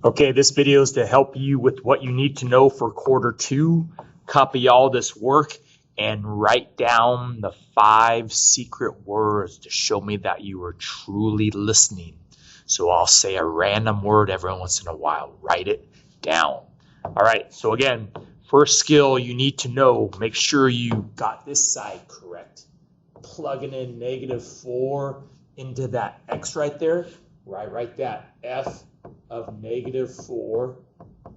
Okay, this video is to help you with what you need to know for quarter two. Copy all this work and write down the 5 secret words to show me that you are truly listening. So I'll say a random word every once in a while. Write it down. All right, so again, first skill you need to know, make sure you got this side correct. Plugging in -4 into that x right there, where I write that f of -4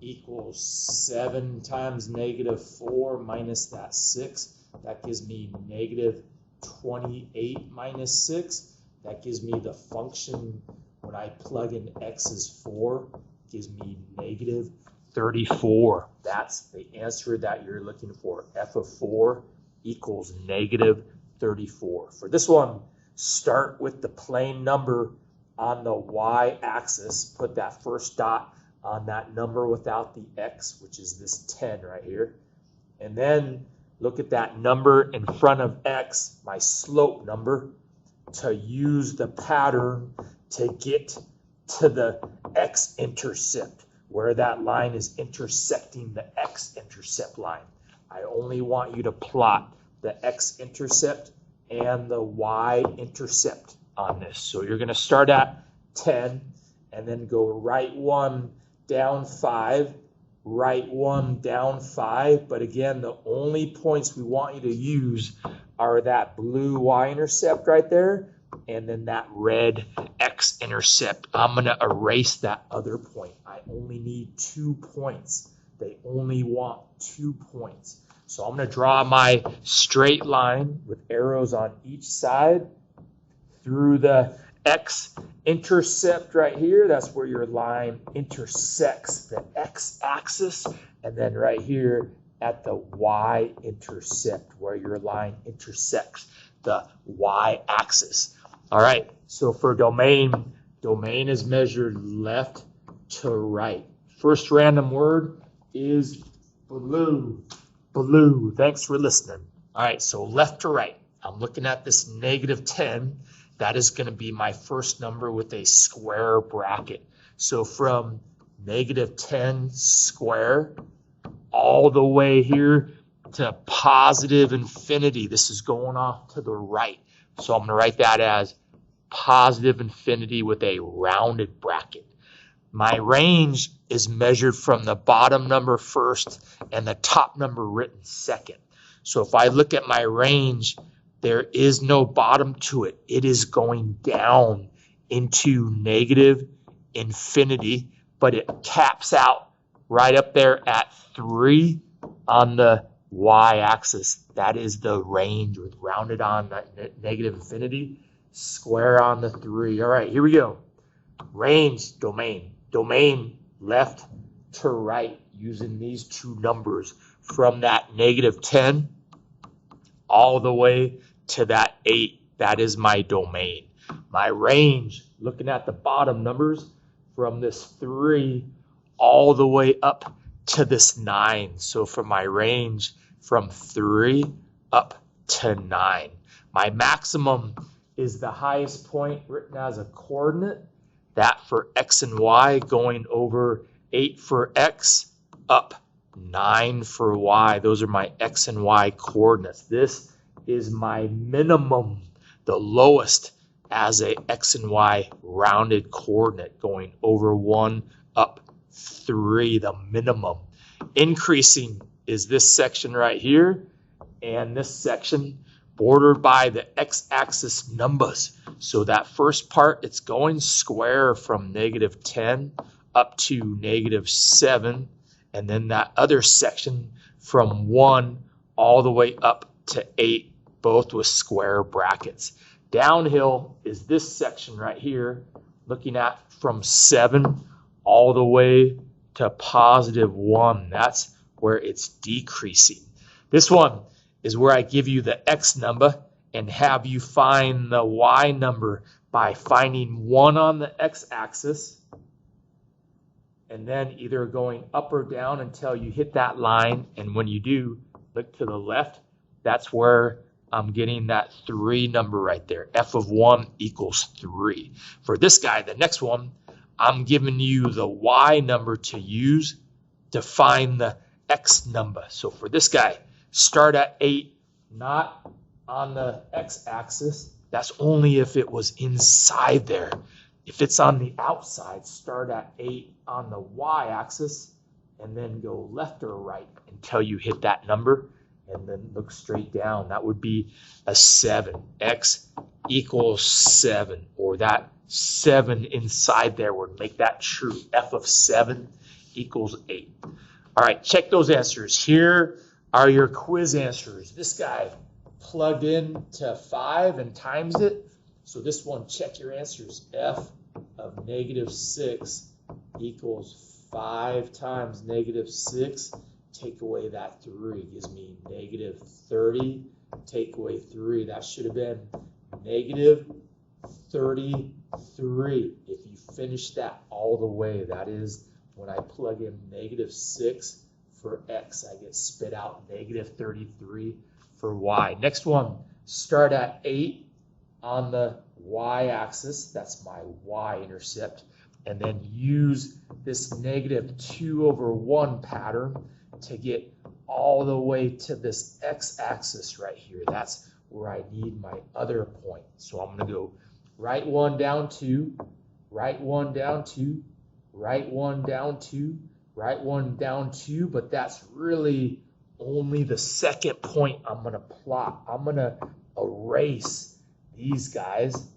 equals 7 times -4 minus that 6. That gives me -28 minus 6. That gives me the function when I plug in x is 4, gives me -34. That's the answer that you're looking for. F of 4 equals -34. For this one, start with the plain number on the y-axis. Put that first dot on that number without the x, which is this 10 right here. And then look at that number in front of x, my slope number, to use the pattern to get to the x-intercept, where that line is intersecting the x-intercept line. I only want you to plot the x-intercept and the y-intercept on this. So you're going to start at 10 and then go right 1 down 5, right 1 down 5. But again, the only points we want you to use are that blue y-intercept right there and then that red x-intercept. I'm going to erase that other point. I only need 2 points. They only want 2 points. So I'm going to draw my straight line with arrows on each side through the x-intercept right here. That's where your line intersects the x-axis. And then right here at the y-intercept, where your line intersects the y-axis. All right, so for domain is measured left to right. First random word is blue. Blue. Thanks for listening. All right, so left to right. I'm looking at this -10. That is going to be my first number with a square bracket. So from -10 square all the way here to positive infinity. This is going off to the right. So I'm going to write that as positive infinity with a rounded bracket. My range is measured from the bottom number first and the top number written second. So if I look at my range, there is no bottom to it. It is going down into negative infinity, but it caps out right up there at 3 on the y-axis. That is the range with rounded on that negative infinity, square on the 3. All right, here we go. Range, domain. Domain, left to right, using these 2 numbers from that -10 all the way to that 8. That is my domain. My range, looking at the bottom numbers, from this 3 all the way up to this 9. So for my range, from 3 up to 9. My maximum is the highest point written as a coordinate. That for x and y, going over 8 for x, up 9 for y. Those are my x and y coordinates. This is my minimum, the lowest as a x and y rounded coordinate, going over 1, up 3, the minimum. Increasing is this section right here, and this section bordered by the x-axis numbers. So that first part, it's going square from -10 up to -7, and then that other section from 1 all the way up to 8, both with square brackets. Downhill is this section right here, looking at from 7 all the way to +1. That's where it's decreasing. This one is where I give you the x number and have you find the y number by finding 1 on the x-axis and then either going up or down until you hit that line. And when you do, look to the left. That's where I'm getting that 3 number right there. F of 1 equals 3. For this guy, the next one, I'm giving you the y number to use to find the x number. So for this guy, start at 8, not on the x-axis. That's only if it was inside there. If it's on the outside, start at 8 on the y-axis and then go left or right until you hit that number, and then look straight down. That would be a 7. X equals 7, or that 7 inside there would make that true. F of 7 equals 8. All right, check those answers. Here are your quiz answers. This guy plugged in to 5 and times it. So this one, check your answers. F of -6 equals 5 times -6. Take away that 3 gives me -30. Take away 3. That should have been -33. If you finish that all the way, that is when I plug in -6 for x, I get spit out -33 for y. Next one, start at 8 on the y-axis. That's my y-intercept. And then use this -2/1 pattern to get all the way to this x-axis right here. That's where I need my other point. So I'm going to go right 1 down 2, right 1 down 2, right 1 down 2, right 1 down 2, but that's really only the second point I'm going to plot. I'm going to erase these guys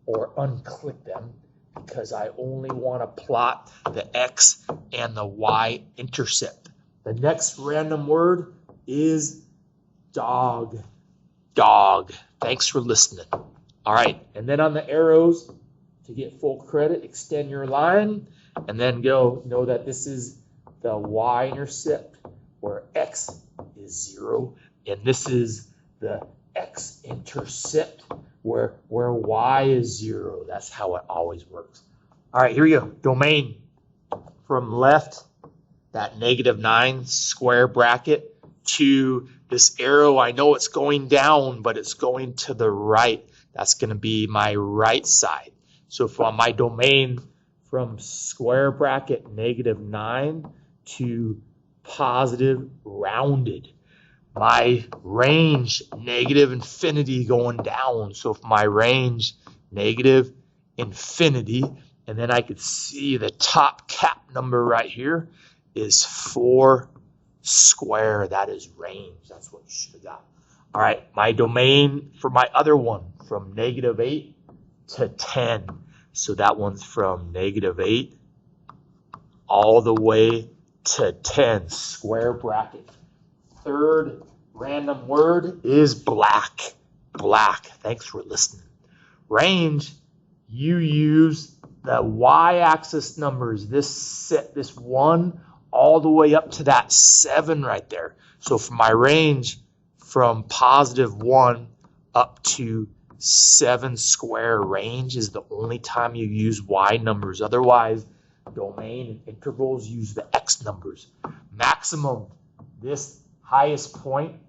or unclick them because I only want to plot the x and the y intercept. The next random word is dog. Dog. Thanks for listening. All right, and then on the arrows, to get full credit, extend your line, and then go know that this is the y-intercept where x is 0, and this is the x-intercept where y is 0. That's how it always works. All right, here we go. Domain from left, that -9 square bracket, to this arrow. I know it's going down, but it's going to the right. That's going to be my right side. So from my domain from square bracket -9 to positive rounded. My range, -infinity going down. So for my range, -infinity. And then I could see the top cap number right here is 4 square. That is range. That's what you should have got. All right, my domain for my other one from -8 to 10. So that one's from -8 all the way to 10, square bracket. Third random word is black. Black. Thanks for listening. Range, you use the y-axis numbers, this 1 all the way up to that 7 right there. So for my range from +1 up to 7 square, range is the only time you use y numbers. Otherwise, domain and intervals use the x numbers. Maximum, this highest point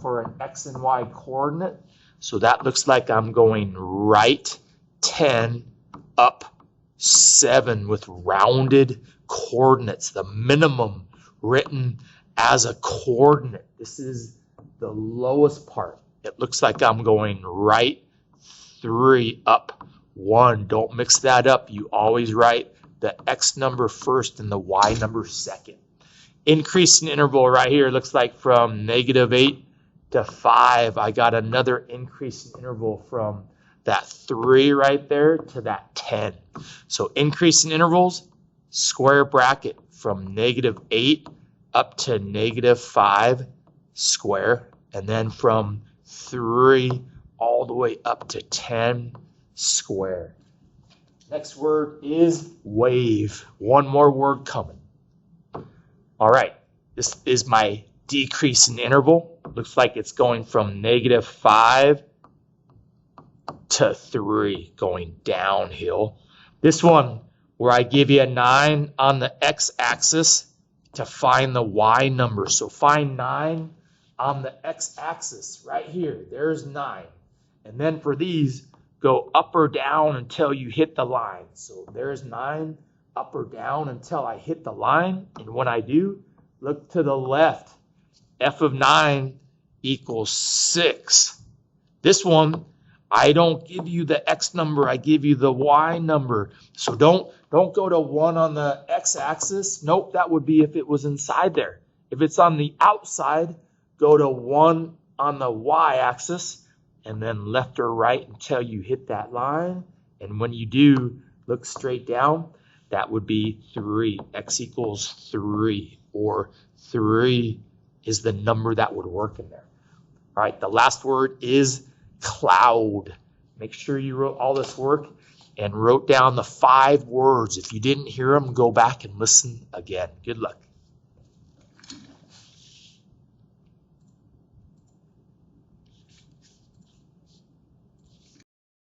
for an x and y coordinate. So that looks like I'm going right 10 up 7 with rounded coordinates. The minimum written as a coordinate. This is the lowest part. It looks like I'm going right 3 up 1. Don't mix that up. You always write the x number first and the y number second. Increase in interval right here looks like from -8 to 5. I got another increase in interval from that 3 right there to that 10. So increase in intervals, square bracket from -8 up to -5 square, and then from 3 all the way up to 10 square. Next word is wave. One more word coming. All right, this is my decrease in interval. Looks like it's going from -5 to 3, going downhill. This one, where I give you a 9 on the x-axis to find the y number. So find 9 on the x-axis right here. There's 9. And then for these, go up or down until you hit the line. So there's 9, up or down until I hit the line. And when I do, look to the left. F of 9 equals 6. This one, I don't give you the X number, I give you the Y number. So don't go to 1 on the X axis. Nope, that would be if it was inside there. If it's on the outside, go to 1 on the Y axis, and then left or right until you hit that line. And when you do, look straight down. That would be 3. X equals 3, or 3 is the number that would work in there. All right, the last word is cloud. Make sure you wrote all this work and wrote down the 5 words. If you didn't hear them, go back and listen again. Good luck.